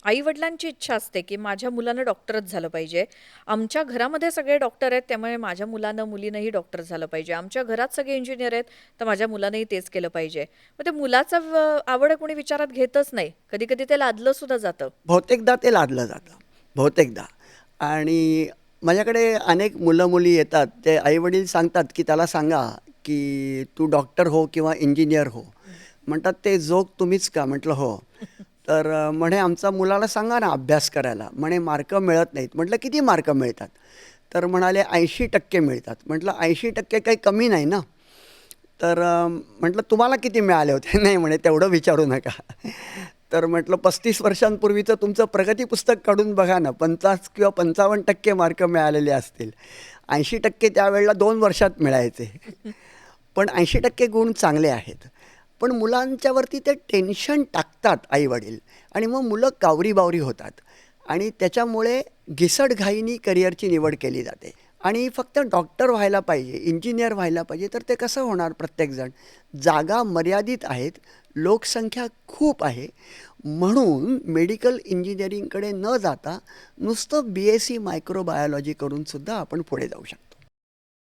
आई-वडिलांची इच्छा असते, की माझ्या मुलानं डॉक्टरच झालं पाहिजे. आमच्या घरामध्ये सगळे डॉक्टर आहेत, त्यामुळे माझ्या मुलीनंही डॉक्टर झालं पाहिजे. आमच्या घरात सगळे इंजिनिअर आहेत, तर माझ्या मुलानंही तेच केलं पाहिजे. मग ते मुलाचं आवड कोणी विचारात घेतच नाही. कधी-कधी ते लादलं सुद्धा जातं. बहुतेकदा ते लादलं जातं, बहुतेकदा. आणि माझ्याकडे अनेक मुलं-मुली येतात. ते आई-वडील सांगतात, की त्याला सांगा, की "तू डॉक्टर हो किंवा इंजिनिअर हो." म्हणतात, "ते जोक तुम्हीच का?" म्हटलं, "हो." तर म्हणे, "आमच्या मुलाला सांगा ना अभ्यास करायला." म्हणे, "मार्क मिळत नाहीत." म्हटलं, "किती मार्क मिळतात?" तर म्हणाले, "80% मिळतात." म्हटलं, "80% काही कमी नाही ना?" तर म्हटलं, "तुम्हाला किती मिळाले होते?" "नाही," म्हणे, "तेवढं विचारू नका." तर म्हटलं, "35 वर्षांपूर्वीचं तुमचं प्रगती पुस्तक काढून बघा ना, 50 किंवा 55% मार्क मिळालेले असतील. 80% त्यावेळेला 2 वर्षात मिळायचे. पण 80% गुण चांगले आहेत. पण मुलांच्यावरती ते टेन्शन टाकतात आई-वडील आणि मग मुलं कावरी-बावरी होतात आणि त्याच्यामुळे घिसटघाईनी करिअरची निवड केली जाते. आणि फक्त डॉक्टर व्हायला पाहिजे, इंजिनिअर व्हायला पाहिजे, तर ते कसं होणार प्रत्येकजण? जागा मर्यादित आहेत, लोकसंख्या खूप आहे. म्हणून मेडिकल इंजिनिअरिंगकडे न जाता नुसतं BSc मायक्रोबायोलॉजी करून सुद्धा आपण पुढे जाऊ शकतो.